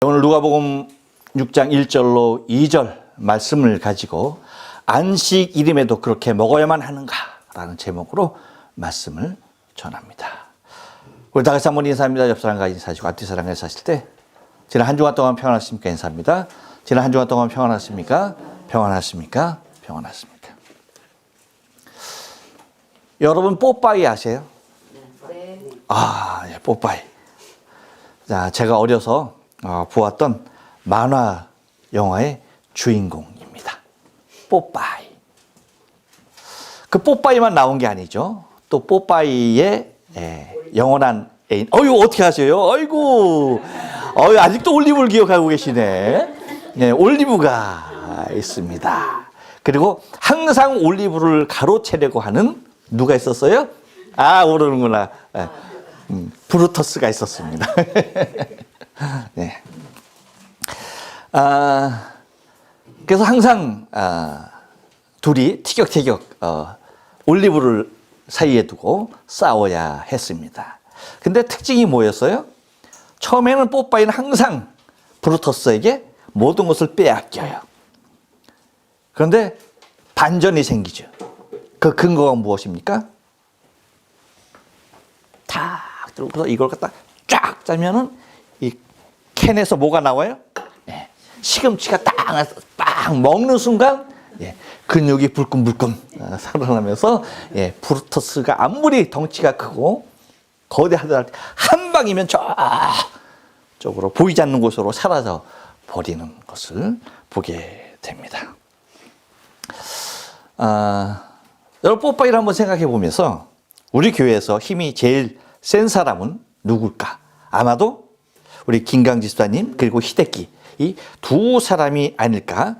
오늘 누가복음 6장 1절로 2절 말씀을 가지고 안식일임에도 그렇게 먹어야만 하는가라는 제목으로 말씀을 전합니다. 우리 다 같이 한번 인사합니다. 옆 사람과 인사하시고 앞뒤 사람과 인사하실 때 지난 한 주간 동안 평안하십니까? 인사합니다. 지난 한 주간 동안 평안하십니까? 평안하십니까? 평안하십니까? 여러분 뽀빠이 아세요? 네. 예, 뽀빠이. 자, 제가 어려서 보았던 만화 영화의 주인공입니다. 뽀빠이. 그 뽀빠이만 나온 게 아니죠. 또 뽀빠이의 영원한 애인. 어떻게 하세요? 아이고. 아직도 올리브를 기억하고 계시네. 네, 올리브가 있습니다. 그리고 항상 올리브를 가로채려고 하는 누가 있었어요? 모르는구나. 브루터스가 있었습니다. 네. 그래서 항상 둘이 티격태격 올리브를 사이에 두고 싸워야 했습니다. 근데 특징이 뭐였어요? 처음에는 뽀빠이는 항상 브루터스에게 모든 것을 빼앗겨요. 그런데 반전이 생기죠. 그 근거가 무엇입니까? 탁 들고서 이걸 갖다 쫙 짜면은 이 캔에서 뭐가 나와요? 시금치가 딱 먹는 순간 근육이 불끈불끈 살아나면서 브루터스가 아무리 덩치가 크고 거대하더라도 한 방이면 저쪽으로 보이지 않는 곳으로 사라져 버리는 것을 보게 됩니다. 여러분 뽀빠이를 한번 생각해 보면서 우리 교회에서 힘이 제일 센 사람은 누굴까? 아마도 우리 김강지 수사님 그리고 희대기 이 두 사람이 아닐까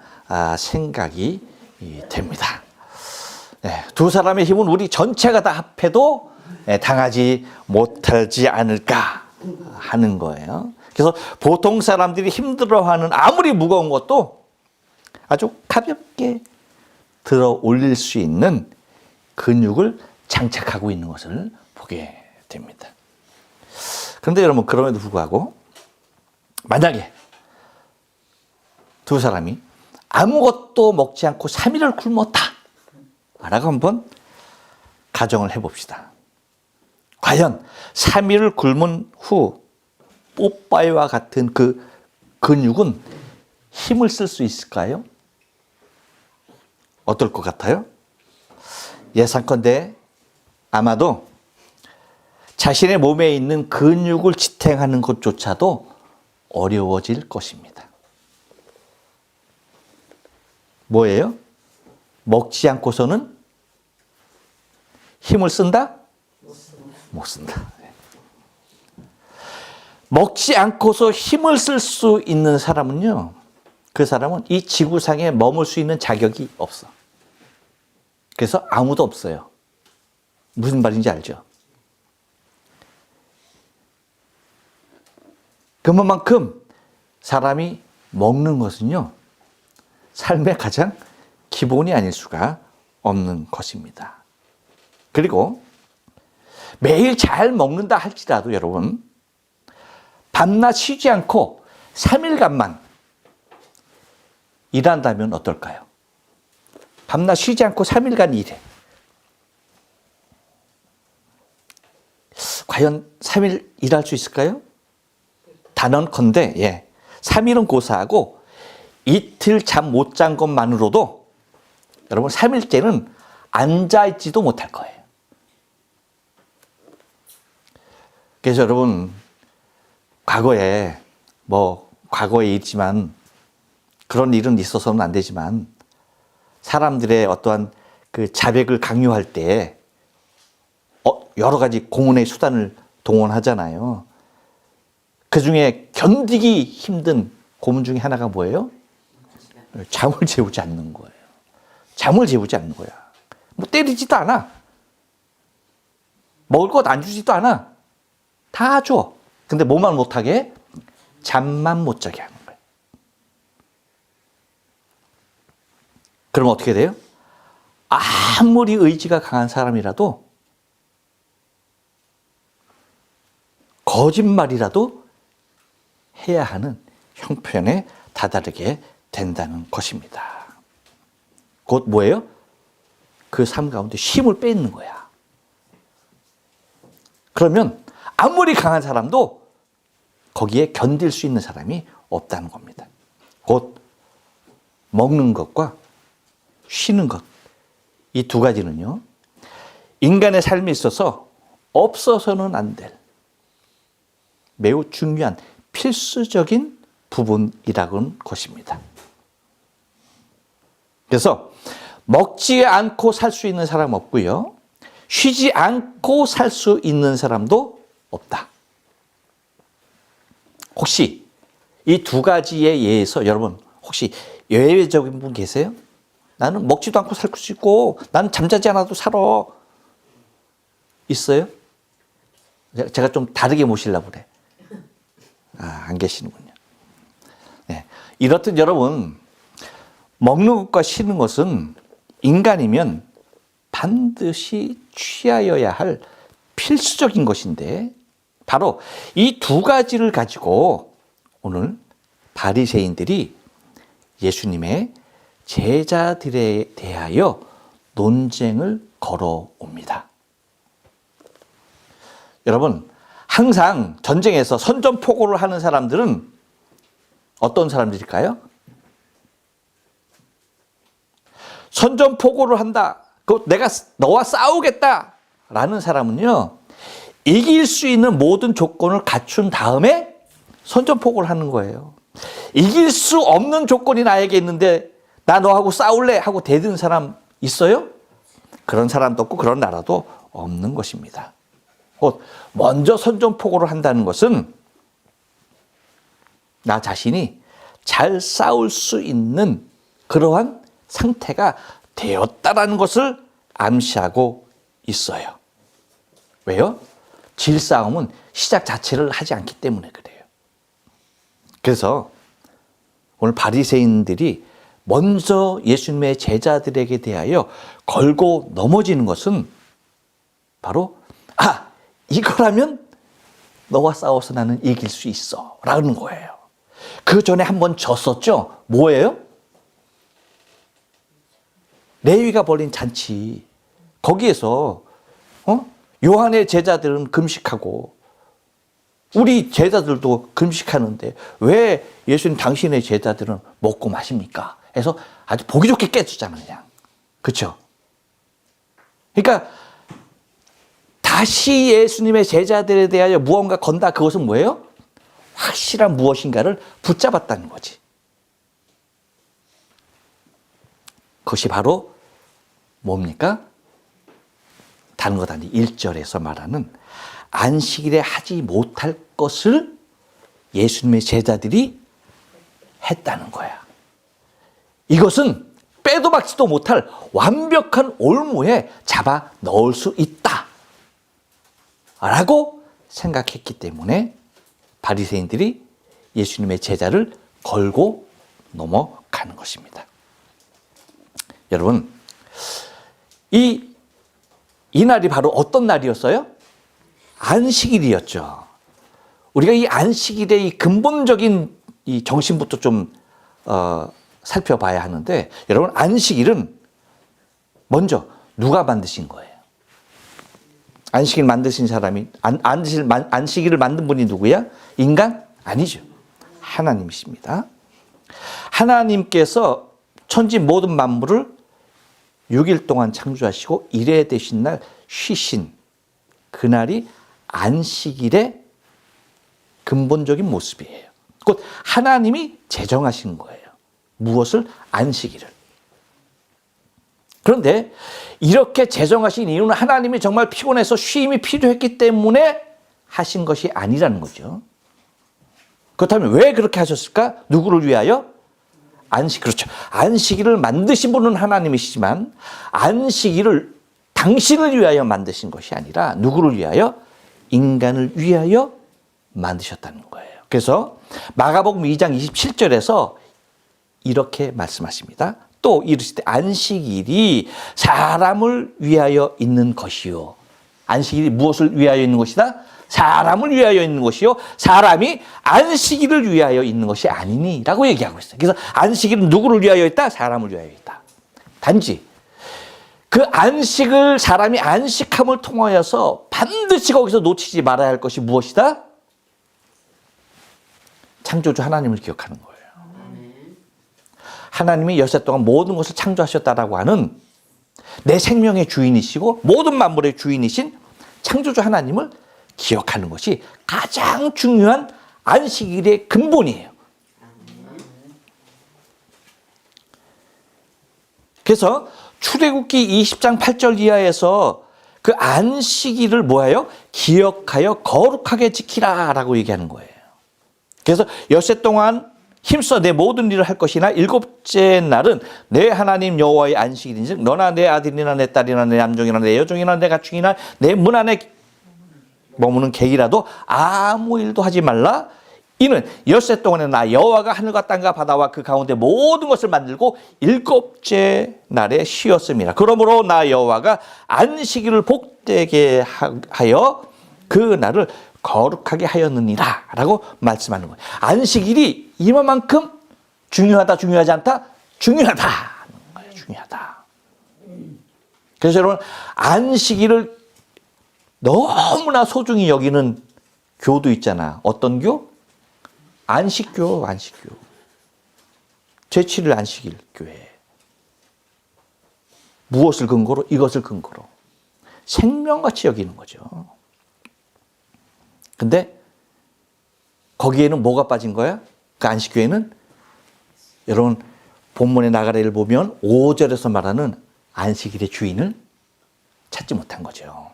생각이 됩니다. 두 사람의 힘은 우리 전체가 다 합해도 당하지 못하지 않을까 하는 거예요. 그래서 보통 사람들이 힘들어하는 아무리 무거운 것도 아주 가볍게 들어 올릴 수 있는 근육을 장착하고 있는 것을 보게 됩니다. 그런데 여러분 그럼에도 불구하고 만약에 두 사람이 아무것도 먹지 않고 3일을 굶었다 라고 한번 가정을 해봅시다. 과연 3일을 굶은 후 뽀빠이와 같은 그 근육은 힘을 쓸 수 있을까요? 어떨 것 같아요? 예상컨대 아마도 자신의 몸에 있는 근육을 지탱하는 것조차도 어려워질 것입니다. 뭐예요? 먹지 않고서는 힘을 쓴다? 못 쓴다. 먹지 않고서 힘을 쓸 수 있는 사람은요, 그 사람은 이 지구상에 머물 수 있는 자격이 없어. 그래서 아무도 없어요. 무슨 말인지 알죠? 그만큼 사람이 먹는 것은요, 삶의 가장 기본이 아닐 수가 없는 것입니다. 그리고 매일 잘 먹는다 할지라도 여러분, 밤낮 쉬지 않고 3일간만 일한다면 어떨까요? 밤낮 쉬지 않고 3일간 일해. 과연 3일 일할 수 있을까요? 단언컨대 3일은 고사하고 이틀 잠 못 잔 것만으로도 여러분 3일째는 앉아있지도 못할 거예요. 그래서 여러분 과거에 있지만 그런 일은 있어서는 안 되지만 사람들의 어떠한 그 자백을 강요할 때 여러 가지 공언의 수단을 동원하잖아요. 그 중에 견디기 힘든 고문 중에 하나가 뭐예요? 잠을 재우지 않는 거예요. 잠을 재우지 않는 거야. 뭐 때리지도 않아. 먹을 것 안 주지도 않아. 다 줘. 근데 뭐만 못하게? 잠만 못 자게 하는 거예요. 그럼 어떻게 돼요? 아무리 의지가 강한 사람이라도 거짓말이라도 해야 하는 형편에 다다르게 된다는 것입니다. 곧 뭐예요? 그 삶 가운데 쉼을 빼는 거야. 그러면 아무리 강한 사람도 거기에 견딜 수 있는 사람이 없다는 겁니다. 곧 먹는 것과 쉬는 것, 이 두 가지는요, 인간의 삶에 있어서 없어서는 안 될 매우 중요한 필수적인 부분이라는 것입니다. 그래서 먹지 않고 살 수 있는 사람 없고요, 쉬지 않고 살 수 있는 사람도 없다. 혹시 이 두 가지에 의해서 여러분 혹시 예외적인 분 계세요? 나는 먹지도 않고 살 수 있고 나는 잠자지 않아도 살아. 있어요? 제가 좀 다르게 모시려고 그래. 안 계시는군요. 네. 이렇듯 여러분, 먹는 것과 쉬는 것은 인간이면 반드시 취하여야 할 필수적인 것인데, 바로 이 두 가지를 가지고 오늘 바리새인들이 예수님의 제자들에 대하여 논쟁을 걸어옵니다. 여러분, 항상 전쟁에서 선전포고를 하는 사람들은 어떤 사람들일까요? 선전포고를 한다. 내가 너와 싸우겠다라는 사람은요, 이길 수 있는 모든 조건을 갖춘 다음에 선전포고를 하는 거예요. 이길 수 없는 조건이 나에게 있는데 나 너하고 싸울래 하고 대드는 사람 있어요? 그런 사람도 없고 그런 나라도 없는 것입니다. 곧 먼저 선전포고를 한다는 것은 나 자신이 잘 싸울 수 있는 그러한 상태가 되었다라는 것을 암시하고 있어요. 왜요? 질싸움은 시작 자체를 하지 않기 때문에 그래요. 그래서 오늘 바리새인들이 먼저 예수님의 제자들에게 대하여 걸고 넘어지는 것은 바로 이거라면 너와 싸워서 나는 이길 수 있어 라는 거예요. 그 전에 한번 졌었죠. 뭐예요? 레위가 벌린 잔치. 거기에서 요한의 제자들은 금식하고 우리 제자들도 금식하는데 왜 예수님 당신의 제자들은 먹고 마십니까? 해서 아주 보기 좋게 깨주잖아요. 그냥. 그렇죠? 그러니까 다시 예수님의 제자들에 대하여 무언가 건다. 그것은 뭐예요? 확실한 무엇인가를 붙잡았다는 거지. 그것이 바로 뭡니까? 다른 것 아니 1절에서 말하는 안식일에 하지 못할 것을 예수님의 제자들이 했다는 거야. 이것은 빼도 박지도 못할 완벽한 올무에 잡아 넣을 수 있다 라고 생각했기 때문에 바리새인들이 예수님의 제자를 걸고 넘어가는 것입니다. 여러분, 이 날이 바로 어떤 날이었어요? 안식일이었죠. 우리가 이 안식일의 이 근본적인 이 정신부터 좀 살펴봐야 하는데, 여러분, 안식일은 먼저 누가 만드신 거예요? 안식일 만드신 사람이, 안식일을 만든 분이 누구야? 인간? 아니죠. 하나님이십니다. 하나님께서 천지 모든 만물을 6일 동안 창조하시고 1회 되신 날 쉬신 그날이 안식일의 근본적인 모습이에요. 곧 하나님이 제정하신 거예요. 무엇을? 안식일을. 그런데 이렇게 제정하신 이유는 하나님이 정말 피곤해서 쉼이 필요했기 때문에 하신 것이 아니라는 거죠. 그렇다면 왜 그렇게 하셨을까? 누구를 위하여? 그렇죠. 안식일을 만드신 분은 하나님이시지만 안식일을 당신을 위하여 만드신 것이 아니라 누구를 위하여? 인간을 위하여 만드셨다는 거예요. 그래서 마가복음 2장 27절에서 이렇게 말씀하십니다. 또 이르시되 안식일이 사람을 위하여 있는 것이요. 안식일이 무엇을 위하여 있는 것이다? 사람을 위하여 있는 것이요 사람이 안식일을 위하여 있는 것이 아니니라고 얘기하고 있어요. 그래서 안식일은 누구를 위하여 있다? 사람을 위하여 있다. 단지 그 안식을 사람이 안식함을 통하여서 반드시 거기서 놓치지 말아야 할 것이 무엇이다? 창조주 하나님을 기억하는 거예요. 하나님이 엿새 동안 모든 것을 창조하셨다라고 하는 내 생명의 주인이시고 모든 만물의 주인이신 창조주 하나님을 기억하는 것이 가장 중요한 안식일의 근본이에요. 그래서 출애굽기 20장 8절 이하에서 그 안식일을 뭐예요? 기억하여 거룩하게 지키라라고 얘기하는 거예요. 그래서 엿새 동안 힘써 내 모든 일을 할 것이나 일곱째 날은 내 하나님 여호와의 안식일인즉 너나 내 아들이나 내 딸이나 내 남종이나 내 여종이나 내 가축이나 내 문 안에 머무는 객이라도 아무 일도 하지 말라. 이는 엿새 동안에 나 여호와가 하늘과 땅과 바다와 그 가운데 모든 것을 만들고 일곱째 날에 쉬었습니다. 그러므로 나 여호와가 안식일을 복되게 하여 그 날을 거룩하게 하였느니라 라고 말씀하는 거예요. 안식일이 이만큼 중요하다 중요하지 않다? 중요하다. 중요하다. 그래서 여러분 안식일을 너무나 소중히 여기는 교도 있잖아. 어떤 교? 안식교, 안식교. 제7일 안식일 교회. 무엇을 근거로? 이것을 근거로. 생명같이 여기는 거죠. 근데 거기에는 뭐가 빠진 거야? 그 안식교회는 여러분 본문의 나가래를 보면 5절에서 말하는 안식일의 주인을 찾지 못한 거죠.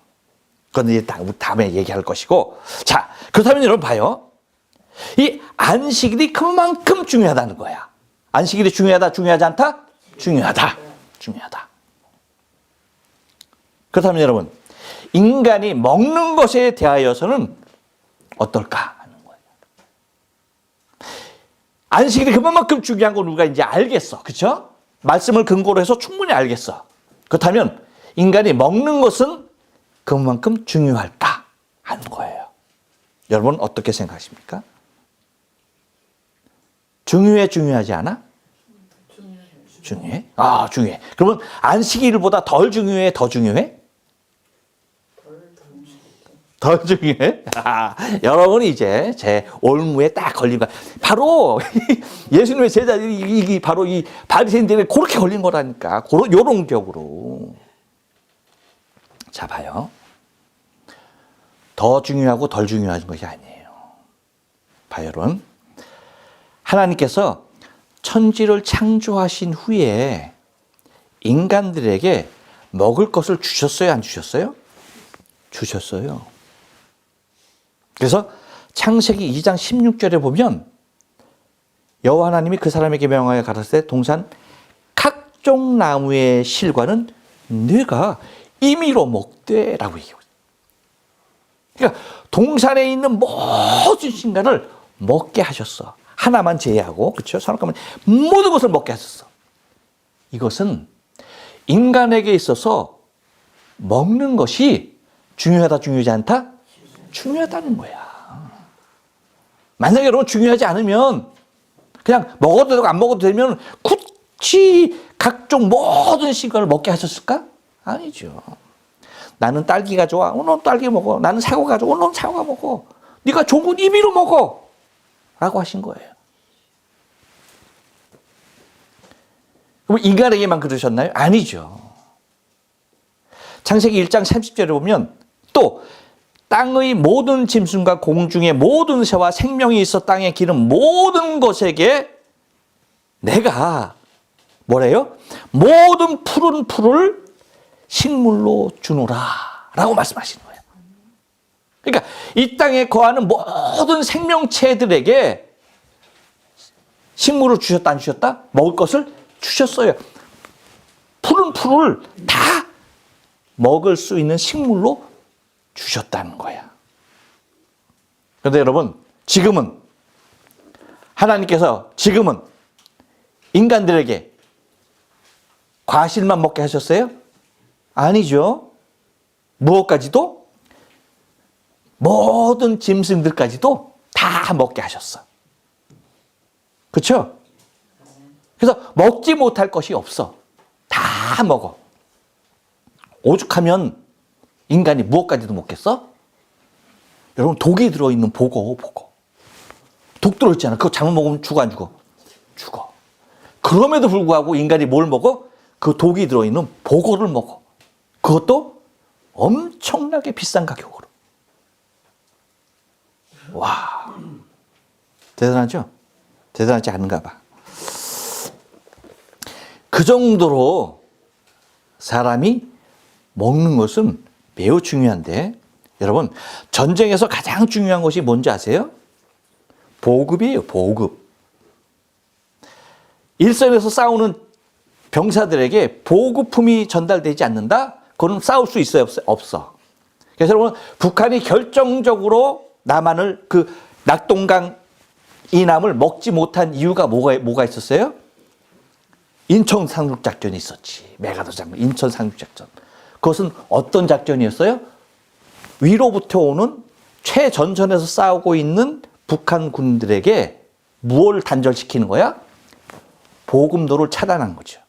그건 이제 다음에 얘기할 것이고. 자, 그렇다면 여러분 봐요. 이 안식일이 그만큼 중요하다는 거야. 안식일이 중요하다, 중요하지 않다? 중요하다. 중요하다. 그렇다면 여러분, 인간이 먹는 것에 대하여서는 어떨까 하는 거예요. 안식일이 그만큼 중요한 걸 우리가 이제 알겠어. 그렇죠? 말씀을 근거로 해서 충분히 알겠어. 그렇다면 인간이 먹는 것은 그만큼 중요할까 하는 거예요. 여러분 어떻게 생각하십니까? 중요해, 중요하지 않아? 중요해? 아, 중요해. 그러면 안식일보다 덜 중요해, 더 중요해? 더 중요해? 아, 여러분이 이제 제 올무에 딱 걸린 거야. 바로 예수님의 제자들이 이게 바로 이 바리새인들이 그렇게 걸린 거라니까. 요런 격으로. 자, 봐요. 더 중요하고 덜 중요한 것이 아니에요. 봐요, 여러분. 하나님께서 천지를 창조하신 후에 인간들에게 먹을 것을 주셨어요? 안 주셨어요? 주셨어요. 그래서 창세기 2장 16절에 보면 여호와 하나님이 그 사람에게 명하여 가라사대 동산 각종 나무의 실과는 네가 임의로 먹되라고 얘기해요. 그러니까 동산에 있는 모든 신간을 먹게 하셨어. 하나만 제외하고, 그렇죠? 선악과는 모든 것을 먹게 하셨어. 이것은 인간에게 있어서 먹는 것이 중요하다, 중요하지 않다? 중요하다는 거야. 만약에 여러분 중요하지 않으면 그냥 먹어도 되고 안 먹어도 되면 굳이 각종 모든 신간을 먹게 하셨을까? 아니죠. 나는 딸기가 좋아. 오늘 딸기 먹어. 나는 사과가 좋아. 오늘 사과 먹어. 네가 좋은 건 임의로 먹어. 라고 하신 거예요. 그럼 인간에게만 그러셨나요? 아니죠. 창세기 1장 30절에 보면 또 땅의 모든 짐승과 공중의 모든 새와 생명이 있어 땅에 기는 모든 것에게 내가 뭐래요? 모든 푸른 풀을 식물로 주노라 라고 말씀하시는 거예요. 그러니까 이 땅에 거하는 모든 생명체들에게 식물을 주셨다 안 주셨다? 먹을 것을 주셨어요. 푸른 풀을 다 먹을 수 있는 식물로 주셨다는 거야. 그런데 여러분 지금은 하나님께서 지금은 인간들에게 과실만 먹게 하셨어요? 아니죠. 무엇까지도? 모든 짐승들까지도 다 먹게 하셨어. 그렇죠? 그래서 먹지 못할 것이 없어. 다 먹어. 오죽하면 인간이 무엇까지도 먹겠어? 여러분, 독이 들어있는 보고. 독 들어있잖아. 그거 잘못 먹으면 죽어, 안 죽어? 죽어. 그럼에도 불구하고 인간이 뭘 먹어? 그 독이 들어있는 보고를 먹어. 그것도 엄청나게 비싼 가격으로. 와, 대단하죠? 대단하지 않은가 봐. 그 정도로 사람이 먹는 것은 매우 중요한데, 여러분, 전쟁에서 가장 중요한 것이 뭔지 아세요? 보급이에요, 보급. 일선에서 싸우는 병사들에게 보급품이 전달되지 않는다? 그건 싸울 수 있어요, 없어? 그래서 여러분, 북한이 결정적으로 남한을, 그 낙동강 이남을 먹지 못한 이유가 뭐가 있었어요? 인천 상륙작전이 있었지. 메가더 장군, 인천 상륙작전. 그것은 어떤 작전이었어요? 위로부터 오는 최전선에서 싸우고 있는 북한 군들에게 무엇을 단절시키는 거야? 보급로를 차단한 거죠.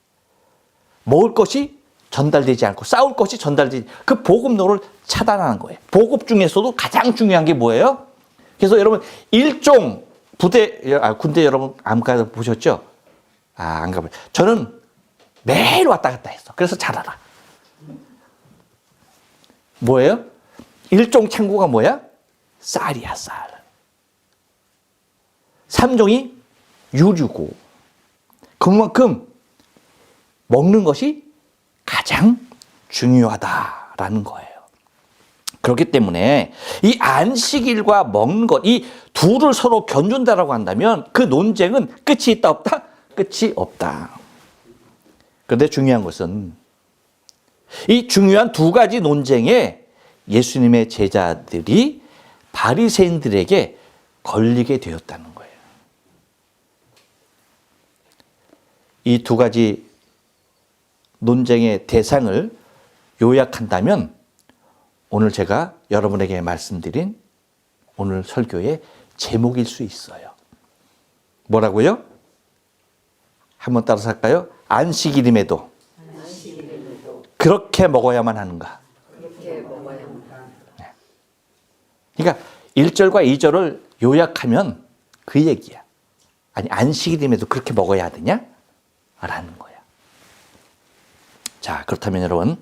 먹을 것이 전달되지 않고 싸울 것이 전달되지, 그 보급로를 차단하는 거예요. 보급 중에서도 가장 중요한 게 뭐예요? 그래서 여러분, 일종 부대, 군대 여러분 안 가보셨죠? 안 가봐요. 저는 매일 왔다 갔다 했어. 그래서 잘 알아. 뭐예요? 일종 창고가 뭐야? 쌀이야, 쌀. 3종이 유류고. 그만큼 먹는 것이 가장 중요하다라는 거예요. 그렇기 때문에 이 안식일과 먹는 것, 이 둘을 서로 견준다라고 한다면 그 논쟁은 끝이 있다, 없다? 끝이 없다. 그런데 중요한 것은 이 중요한 두 가지 논쟁에 예수님의 제자들이 바리새인들에게 걸리게 되었다는 거예요. 이 두 가지 논쟁의 대상을 요약한다면 오늘 제가 여러분에게 말씀드린 오늘 설교의 제목일 수 있어요. 뭐라고요? 한번 따라서 할까요? 안식일임에도 그렇게 먹어야만 하는가? 그러니까 1절과 2절을 요약하면 그 얘기야. 아니, 안식일임에도 그렇게 먹어야 되냐? 라는 거야. 자, 그렇다면 여러분,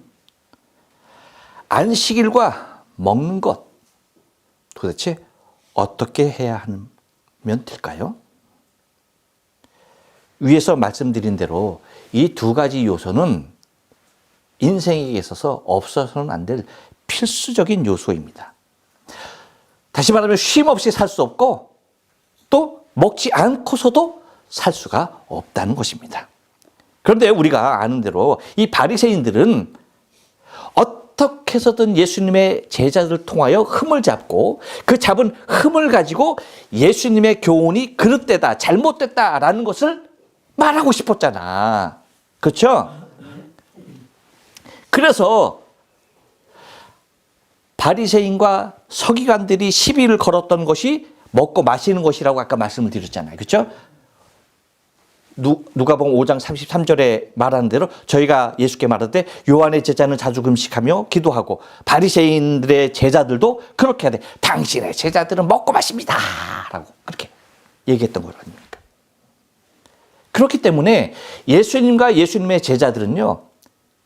안식일과 먹는 것 도대체 어떻게 해야 하면 될까요? 위에서 말씀드린 대로 이 두 가지 요소는 인생에 있어서 없어서는 안 될 필수적인 요소입니다. 다시 말하면 쉼 없이 살 수 없고 또 먹지 않고서도 살 수가 없다는 것입니다. 그런데 우리가 아는 대로 이 바리새인들은 어떻게 해서든 예수님의 제자들을 통하여 흠을 잡고 그 잡은 흠을 가지고 예수님의 교훈이 그릇되다, 잘못됐다라는 것을 말하고 싶었잖아. 그렇죠? 그래서 바리새인과 서기관들이 시비를 걸었던 것이 먹고 마시는 것이라고 아까 말씀을 드렸잖아요. 그렇죠? 누가복음 5장 33절에 말하는 대로 저희가 예수께 말하되 요한의 제자는 자주 금식하며 기도하고 바리새인들의 제자들도 그렇게 하되 당신의 제자들은 먹고 마십니다 라고 그렇게 얘기했던 거 아닙니까? 그렇기 때문에 예수님과 예수님의 제자들은요,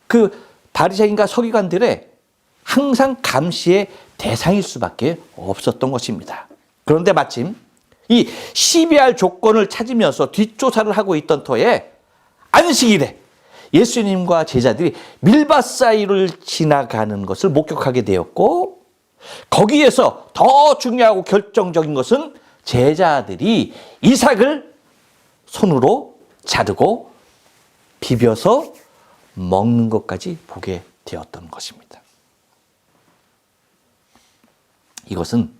그 바리새인과 서기관들의 항상 감시의 대상일 수밖에 없었던 것입니다. 그런데 마침 이 시비할 조건을 찾으면서 뒷조사를 하고 있던 터에 안식일에 예수님과 제자들이 밀밭 사이를 지나가는 것을 목격하게 되었고, 거기에서 더 중요하고 결정적인 것은 제자들이 이삭을 손으로 자르고 비벼서 먹는 것까지 보게 되었던 것입니다. 이것은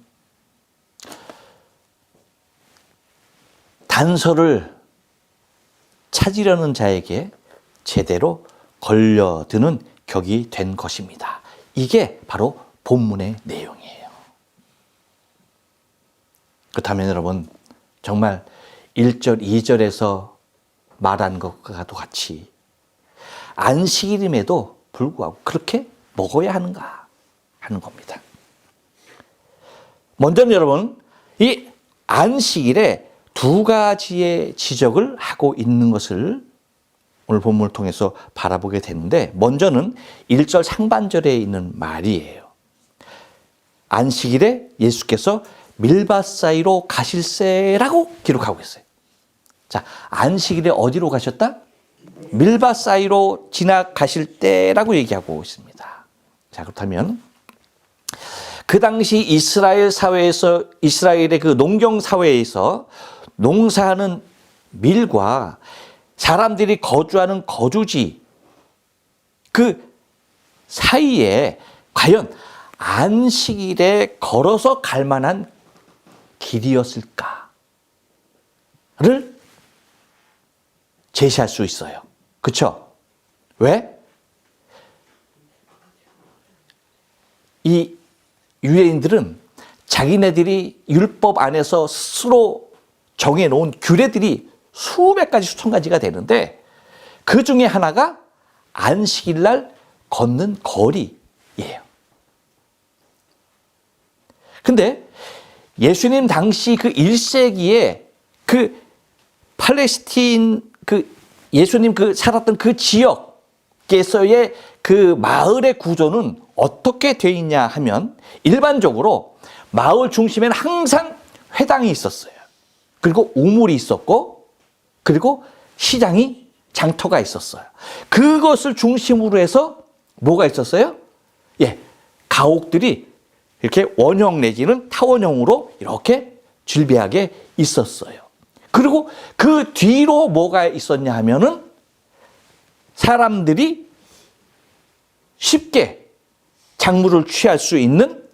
단서를 찾으려는 자에게 제대로 걸려드는 격이 된 것입니다. 이게 바로 본문의 내용이에요. 그렇다면 여러분, 정말 1절, 2절에서 말한 것과도 같이 안식일임에도 불구하고 그렇게 먹어야 하는가 하는 겁니다. 먼저는 여러분, 이 안식일에 두 가지의 지적을 하고 있는 것을 오늘 본문을 통해서 바라보게 되는데, 먼저는 1절 상반절에 있는 말이에요. 안식일에 예수께서 밀밭 사이로 가실세라고 기록하고 있어요. 자, 안식일에 어디로 가셨다? 밀밭 사이로 지나가실 때라고 얘기하고 있습니다. 자, 그렇다면 그 당시 이스라엘 사회에서, 이스라엘의 그 농경 사회에서 농사하는 밀과 사람들이 거주하는 거주지 그 사이에 과연 안식일에 걸어서 갈 만한 길이었을까를 제시할 수 있어요. 그렇죠? 왜? 이 유대인들은 자기네들이 율법 안에서 스스로 정해놓은 규례들이 수백 가지, 수천 가지가 되는데, 그 중에 하나가 안식일 날 걷는 거리예요. 근데 예수님 당시 그 1세기에 그 팔레스틴 그 예수님 그 살았던 그 지역에서의 그 마을의 구조는 어떻게 돼 있냐 하면, 일반적으로 마을 중심에는 항상 회당이 있었어요. 그리고 우물이 있었고, 그리고 시장이, 장터가 있었어요. 그것을 중심으로 해서 뭐가 있었어요? 예, 가옥들이 이렇게 원형 내지는 타원형으로 이렇게 질비하게 있었어요. 그리고 그 뒤로 뭐가 있었냐 하면은 사람들이 쉽게 작물을 취할 수 있는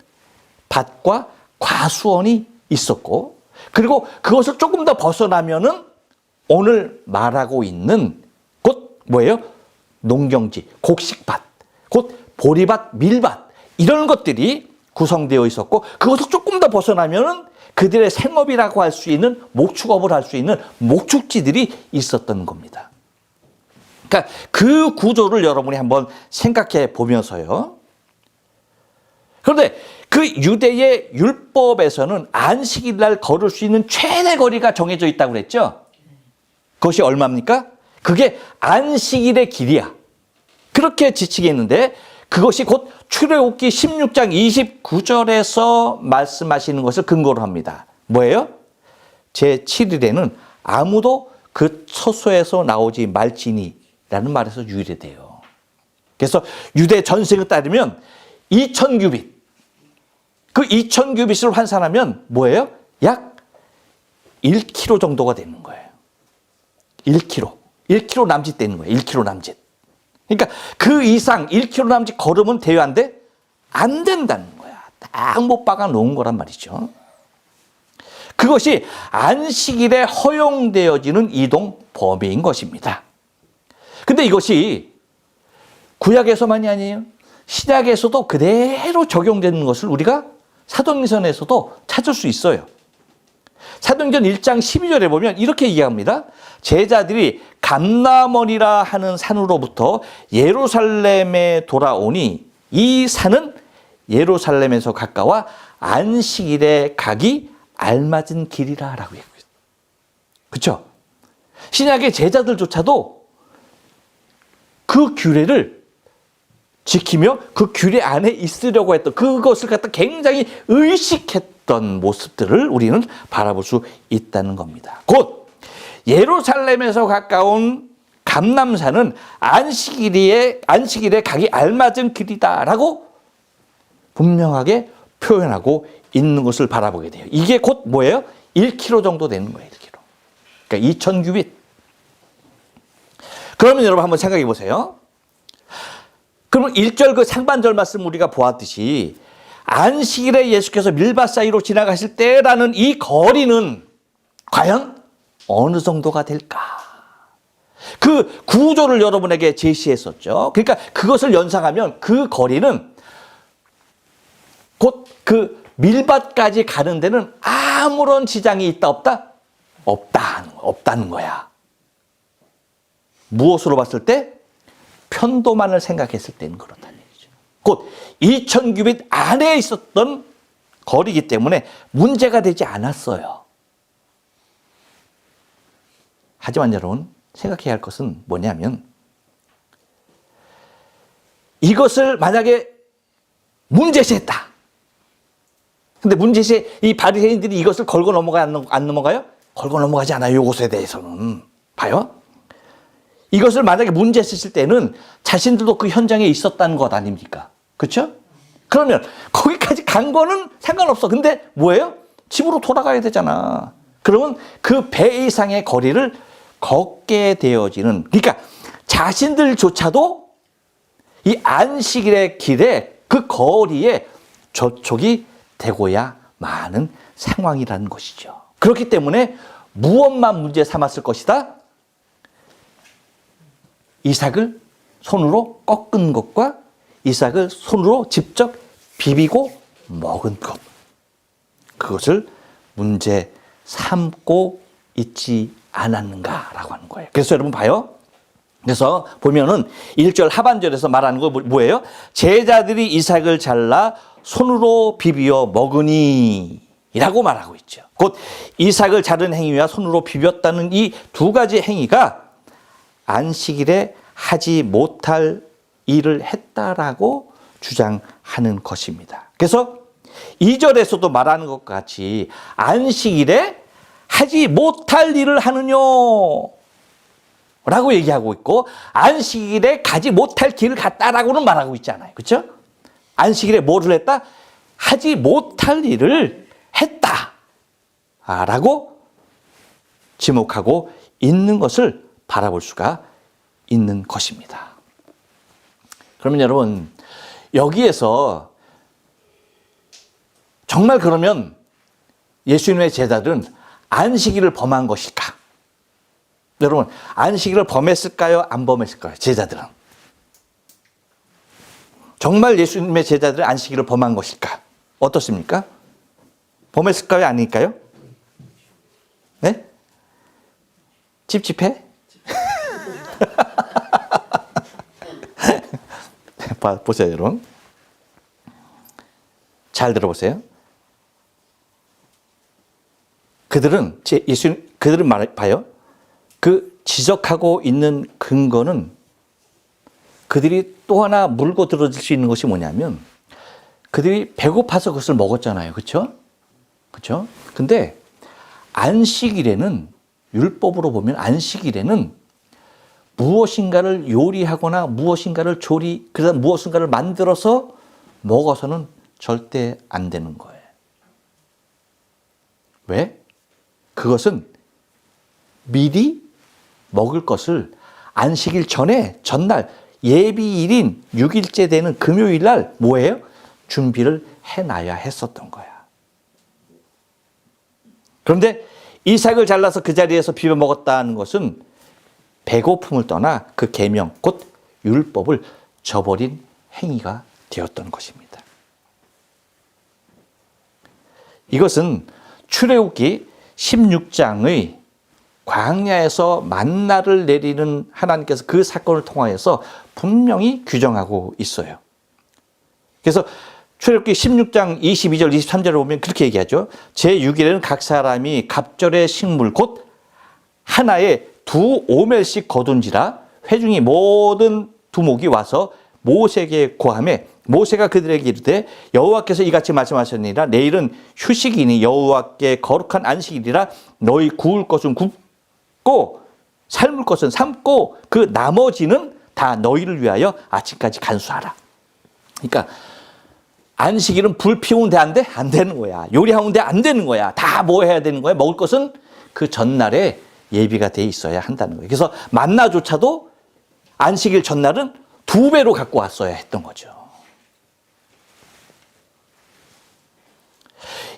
밭과 과수원이 있었고, 그리고 그것을 조금 더 벗어나면은 오늘 말하고 있는 곧 뭐예요? 농경지, 곡식밭, 곧 보리밭, 밀밭, 이런 것들이 구성되어 있었고, 그것을 조금 더 벗어나면은 그들의 생업이라고 할 수 있는, 목축업을 할 수 있는 목축지들이 있었던 겁니다. 그러니까 그 구조를 여러분이 한번 생각해 보면서요. 그런데 그 유대의 율법에서는 안식일 날 걸을 수 있는 최대 거리가 정해져 있다고 그랬죠. 그것이 얼마입니까? 그게 안식일의 길이야. 그렇게 지치게 했는데, 그것이 곧 출애굽기 16장 29절에서 말씀하시는 것을 근거로 합니다. 뭐예요? 제7일에는 아무도 그 처소에서 나오지 말지니라는 말에서 유래돼요. 그래서 유대 전승에 따르면 2000규빗, 그 2000규빗을 환산하면 뭐예요? 약 1km 정도가 되는 거예요. 1km 남짓 되는 거예요. 1km 남짓. 그러니까 그 이상 1km 남짓 걸으면 돼요, 안 돼? 안 된다는 거야. 딱 못 박아 놓은 거란 말이죠. 그것이 안식일에 허용되어지는 이동 범위인 것입니다. 근데 이것이 구약에서만이 아니에요. 신약에서도 그대로 적용되는 것을 우리가 사도행전에서도 찾을 수 있어요. 사도행전 1장 12절에 보면 이렇게 이야기합니다. 제자들이 감람원이라 하는 산으로부터 예루살렘에 돌아오니 이 산은 예루살렘에서 가까워 안식일에 가기 알맞은 길이라 라고 얘기해요. 그렇죠? 신약의 제자들조차도 그 규례를 지키며 그 규례 안에 있으려고 했던, 그것을 갖다 굉장히 의식했던 모습들을 우리는 바라볼 수 있다는 겁니다. 곧 예루살렘에서 가까운 감람산은 안식일에 가기 알맞은 길이다라고 분명하게 표현하고 있는 것을 바라보게 돼요. 이게 곧 뭐예요? 1km 정도 되는 거예요. 1km. 그러니까 2000규빗. 그러면 여러분 한번 생각해 보세요. 그러면 1절 그 상반절 말씀 우리가 보았듯이 안식일에 예수께서 밀밭 사이로 지나가실 때라는 이 거리는 과연 어느 정도가 될까? 그 구조를 여러분에게 제시했었죠. 그러니까 그것을 연상하면 그 거리는 곧 그 밀밭까지 가는 데는 아무런 지장이 있다 없다? 없다는 거야. 무엇으로 봤을 때? 편도만을 생각했을 때는 그렇다는 얘기죠. 곧 2000규빗 안에 있었던 거리이기 때문에 문제가 되지 않았어요. 하지만 여러분, 생각해야 할 것은 뭐냐면, 이것을 만약에 문제시했다. 근데 문제시 이 바리새인들이 이것을 걸고 안 넘어가요? 걸고 넘어가지 않아요. 이것에 대해서는. 봐요. 이것을 만약에 문제했을 때는 자신들도 그 현장에 있었다는 것 아닙니까? 그렇죠? 그러면 거기까지 간 거는 상관없어. 근데 뭐예요? 집으로 돌아가야 되잖아. 그러면 그 배 이상의 거리를 걷게 되어지는, 그러니까 자신들조차도 이 안식일의 길에 그 거리에 접촉이 되고야 마는 상황이라는 것이죠. 그렇기 때문에 무엇만 문제 삼았을 것이다? 이삭을 손으로 꺾은 것과 이삭을 손으로 직접 비비고 먹은 것. 그것을 문제 삼고 있지 않았는가라고 하는 거예요. 그래서 여러분 봐요. 그래서 보면은 1절 하반절에서 말하는 거 뭐예요? 제자들이 이삭을 잘라 손으로 비비어 먹으니 이라고 말하고 있죠. 곧 이삭을 자른 행위와 손으로 비볐다는 이 두 가지 행위가 안식일에 하지 못할 일을 했다라고 주장하는 것입니다. 그래서 2절에서도 말하는 것 같이 안식일에 하지 못할 일을 하느뇨 라고 얘기하고 있고, 안식일에 가지 못할 길을 갔다라고는 말하고 있잖아요. 그렇죠? 안식일에 뭐를 했다? 하지 못할 일을 했다 라고 지목하고 있는 것을 바라볼 수가 있는 것입니다. 그러면 여러분, 여기에서 정말 그러면 예수님의 제자들은 안식일을 범한 것일까? 여러분, 안식일을 범했을까요? 안 범했을까요? 제자들은. 정말 예수님의 제자들은 안식일을 범한 것일까? 어떻습니까? 범했을까요? 아닐까요? 네? 찝찝해? 보세요, 여러분. 잘 들어보세요. 그들은 봐요. 그 지적하고 있는 근거는 그들이 또 하나 물고 들어줄 수 있는 것이 뭐냐면, 그들이 배고파서 그것을 먹었잖아요. 그렇죠? 그렇죠? 근데 안식일에는, 율법으로 보면 안식일에는 무엇인가를 요리하거나 무엇인가를 그다음 무엇인가를 만들어서 먹어서는 절대 안 되는 거예요. 왜? 그것은 미리 먹을 것을 안식일 전날 예비일인 6일째 되는 금요일 날 뭐예요? 준비를 해놔야 했었던 거야. 그런데 이삭을 잘라서 그 자리에서 비벼 먹었다는 것은 배고픔을 떠나 그 계명, 곧 율법을 저버린 행위가 되었던 것입니다. 이것은 출애굽기 16장의 광야에서 만나를 내리는 하나님께서 그 사건을 통하여서 분명히 규정하고 있어요. 그래서 출애굽기 16장 22절 23절을 보면 그렇게 얘기하죠. 제6일에는 각 사람이 갑절의 식물 곧 하나에 2오멜씩 거둔지라 회중이 모든 두목이 와서 모세에게 고하매 모세가 그들에게 이르되 여호와께서 이같이 말씀하셨느니라 내일은 휴식이니 여호와께 거룩한 안식일이라 너희 구울 것은 굽고 삶을 것은 삶고 그 나머지는 다 너희를 위하여 아침까지 간수하라. 그러니까 안식일은 불 피우는데 안 돼? 안 되는 거야. 요리하는데 안 되는 거야. 다 뭐 해야 되는 거야? 먹을 것은 그 전날에 예비가 돼 있어야 한다는 거예요. 그래서 만나조차도 안식일 전날은 2배로 갖고 왔어야 했던 거죠.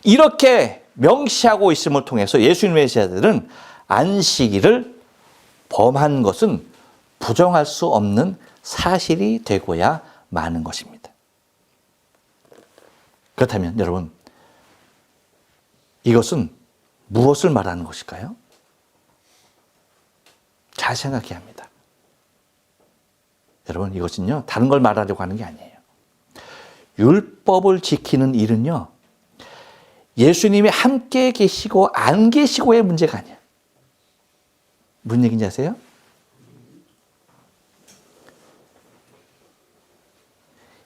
이렇게 명시하고 있음을 통해서 예수님의 제자들은 안식일을 범한 것은 부정할 수 없는 사실이 되고야 마는 것입니다. 그렇다면 여러분, 이것은 무엇을 말하는 것일까요? 잘 생각해야 합니다. 여러분, 이것은요, 다른 걸 말하려고 하는 게 아니에요. 율법을 지키는 일은요, 예수님이 함께 계시고 안 계시고의 문제가 아니야. 무슨 얘기인지 아세요?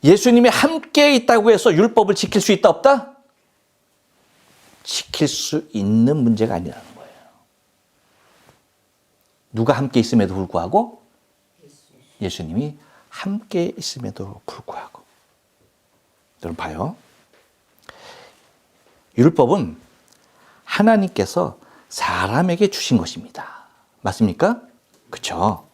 예수님이 함께 있다고 해서 율법을 지킬 수 있다 없다? 지킬 수 있는 문제가 아니라는 거예요. 누가 함께 있음에도 불구하고? 예수님이 함께 있음에도 불구하고. 여러분 봐요. 율법은 하나님께서 사람에게 주신 것입니다. 맞습니까? 그렇죠?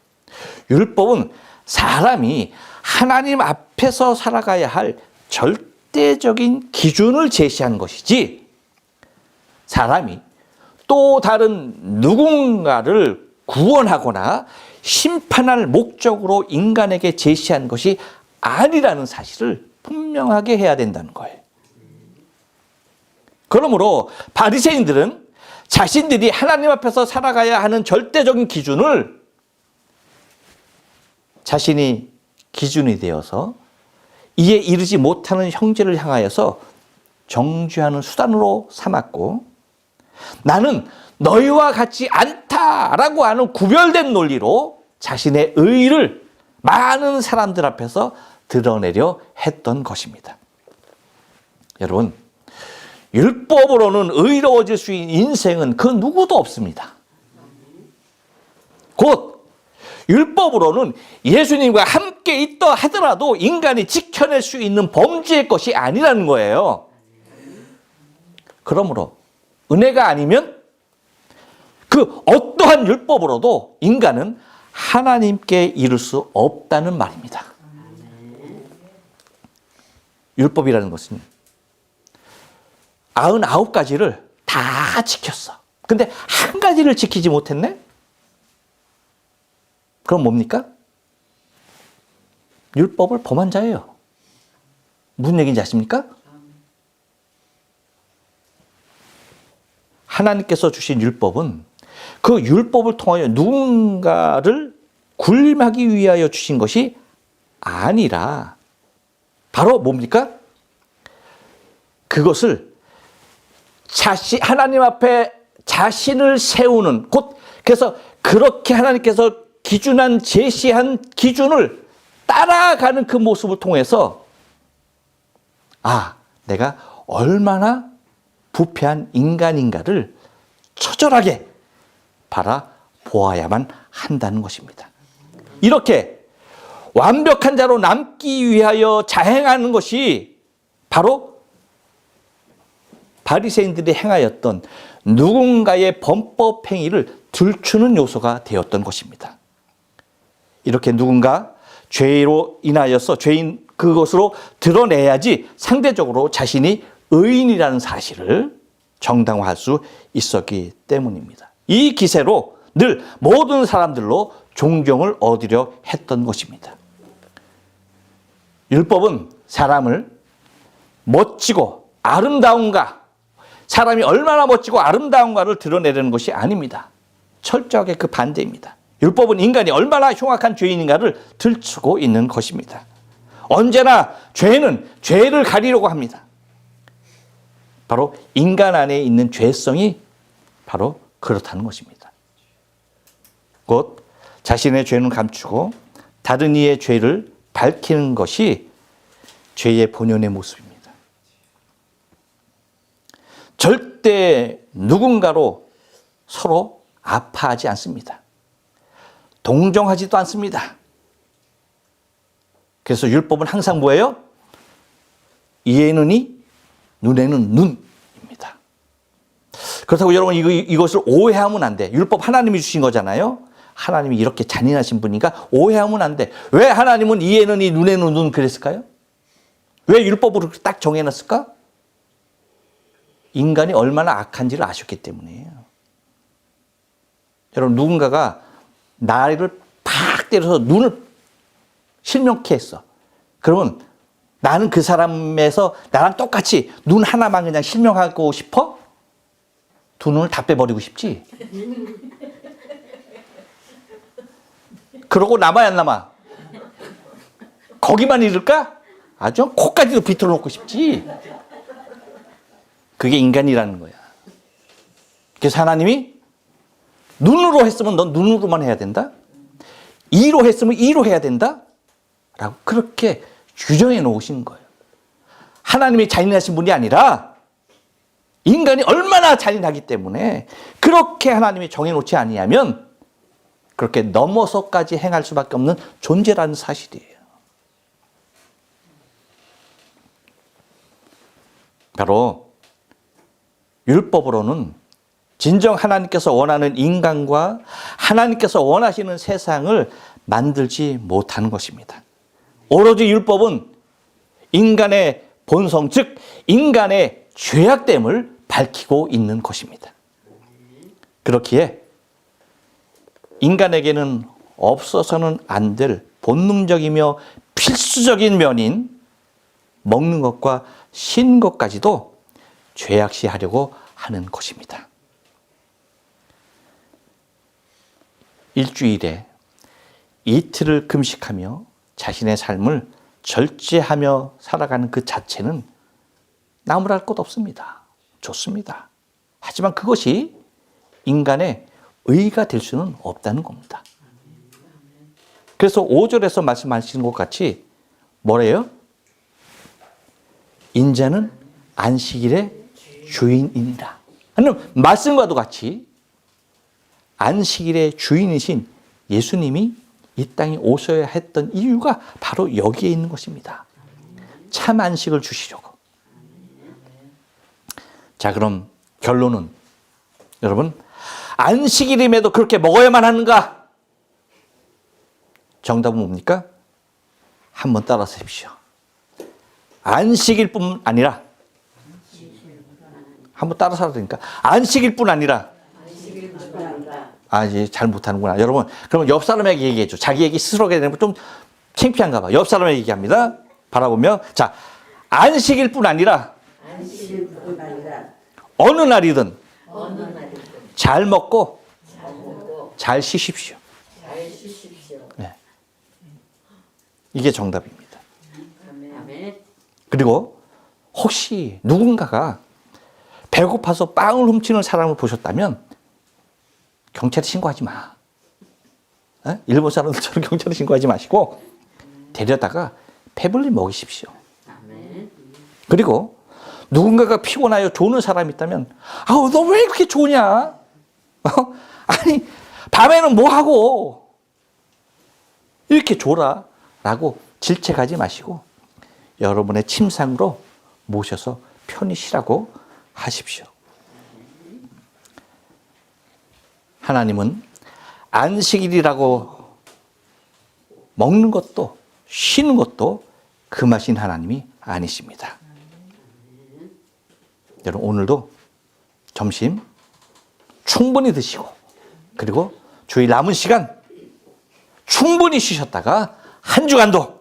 율법은 사람이 하나님 앞에서 살아가야 할 절대적인 기준을 제시한 것이지, 사람이 또 다른 누군가를 구원하거나 심판할 목적으로 인간에게 제시한 것이 아니라는 사실을 분명하게 해야 된다는 거예요. 그러므로 바리새인들은 자신들이 하나님 앞에서 살아가야 하는 절대적인 기준을 자신이 기준이 되어서 이에 이르지 못하는 형제를 향하여서 정죄하는 수단으로 삼았고, 나는 너희와 같지 않다라고 하는 구별된 논리로 자신의 의의를 많은 사람들 앞에서 드러내려 했던 것입니다. 여러분, 율법으로는 의로워질 수 있는 인생은 그 누구도 없습니다. 곧 율법으로는 예수님과 함께 있다 하더라도 인간이 지켜낼 수 있는 범죄의 것이 아니라는 거예요. 그러므로 은혜가 아니면 그 어떠한 율법으로도 인간은 하나님께 이룰 수 없다는 말입니다. 율법이라는 것은 99가지를 다 지켰어. 근데 한 가지를 지키지 못했네? 그럼 뭡니까? 율법을 범한 자예요. 무슨 얘기인지 아십니까? 하나님께서 주신 율법은 그 율법을 통하여 누군가를 굴림하기 위하여 주신 것이 아니라 바로 뭡니까? 그것을 하나님 앞에 자신을 세우는, 곧 그래서 그렇게 하나님께서 제시한 기준을 따라가는 그 모습을 통해서 내가 얼마나 부패한 인간인가를 처절하게 바라보아야만 한다는 것입니다. 이렇게 완벽한 자로 남기 위하여 자행하는 것이 바로 바리새인들이 행하였던 누군가의 범법 행위를 들추는 요소가 되었던 것입니다. 이렇게 누군가 죄로 인하여서 죄인 그것으로 드러내야지 상대적으로 자신이 의인이라는 사실을 정당화할 수 있었기 때문입니다. 이 기세로 늘 모든 사람들로 존경을 얻으려 했던 것입니다. 율법은 사람을 멋지고 아름다운가, 사람이 얼마나 멋지고 아름다운가를 드러내려는 것이 아닙니다. 철저하게 그 반대입니다. 율법은 인간이 얼마나 흉악한 죄인인가를 들추고 있는 것입니다. 언제나 죄는 죄를 가리려고 합니다. 바로 인간 안에 있는 죄성이 바로 그렇다는 것입니다. 곧 자신의 죄는 감추고 다른 이의 죄를 밝히는 것이 죄의 본연의 모습입니다. 절대 누군가로 서로 아파하지 않습니다. 동정하지도 않습니다. 그래서 율법은 항상 뭐예요? 이에는 이, 눈에는 눈입니다. 그렇다고 여러분 이것을 오해하면 안 돼. 율법 하나님이 주신 거잖아요. 하나님이 이렇게 잔인하신 분이니까 오해하면 안 돼. 왜 하나님은 이에는 이, 눈에는 눈 그랬을까요? 왜 율법으로 딱 정해놨을까? 인간이 얼마나 악한지를 아셨기 때문이에요. 여러분, 누군가가 나를 팍 때려서 눈을 실명케 했어. 그러면 나는 그 사람에서 나랑 똑같이 눈 하나만 그냥 실명하고 싶어? 두 눈을 다 빼버리고 싶지. 그러고 남아야 안 남아? 거기만 잃을까? 아주 코까지도 비틀어 놓고 싶지. 그게 인간이라는 거야. 그래서 하나님이 눈으로 했으면 넌 눈으로만 해야 된다. 이로 했으면 이로 해야 된다. 라고 그렇게 규정해 놓으신 거예요. 하나님이 잔인하신 분이 아니라 인간이 얼마나 잔인하기 때문에 그렇게 하나님이 정해놓지 아니하면 그렇게 넘어서까지 행할 수밖에 없는 존재라는 사실이에요. 바로 율법으로는 진정 하나님께서 원하는 인간과 하나님께서 원하시는 세상을 만들지 못하는 것입니다. 오로지 율법은 인간의 본성, 즉 인간의 죄악됨을 밝히고 있는 것입니다. 그렇기에 인간에게는 없어서는 안 될 본능적이며 필수적인 면인 먹는 것과 쉬는 것까지도 죄악시하려고 하는 것입니다. 일주일에 이틀을 금식하며 자신의 삶을 절제하며 살아가는 그 자체는 나무랄 것 없습니다. 좋습니다. 하지만 그것이 인간의 의가 될 수는 없다는 겁니다. 그래서 5절에서 말씀하시는 것 같이 뭐래요? 인자는 안식일의 주인이니라 하는 말씀과도 같이 안식일의 주인이신 예수님이 이 땅에 오셔야 했던 이유가 바로 여기에 있는 것입니다. 참 안식을 주시려고. 자, 그럼 결론은 여러분, 안식일임에도 그렇게 먹어야만 하는가? 정답은 뭡니까? 한번 따라서 해보십시오. 안식일뿐 아니라 한번 따라서 하라 그러니까 안식일뿐 아니라 이제 잘 못하는구나. 여러분, 그러면 옆 사람에게 얘기해줘. 자기 얘기 스스로 하게 되는 거 좀 창피한가 봐. 옆 사람에게 얘기합니다. 바라보며 자, 안식일뿐 아니라 어느 날이든 잘 먹고 잘 쉬십시오. 네. 이게 정답입니다. 그리고 혹시 누군가가 배고파서 빵을 훔치는 사람을 보셨다면 경찰에 신고하지 마. 일본 사람들처럼 경찰에 신고하지 마시고 데려다가 배불리 먹이십시오. 그리고 누군가가 피곤하여 조는 사람이 있다면 너 왜 이렇게 조냐? 아니 밤에는 뭐 하고 이렇게 조라 라고 질책하지 마시고 여러분의 침상으로 모셔서 편히 쉬라고 하십시오. 하나님은 안식일이라고 먹는 것도 쉬는 것도 금하신 하나님이 아니십니다. 여러분, 오늘도 점심 충분히 드시고 그리고 주일 남은 시간 충분히 쉬셨다가 한 주간도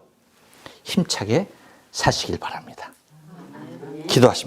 힘차게 사시길 바랍니다. 기도하십니다.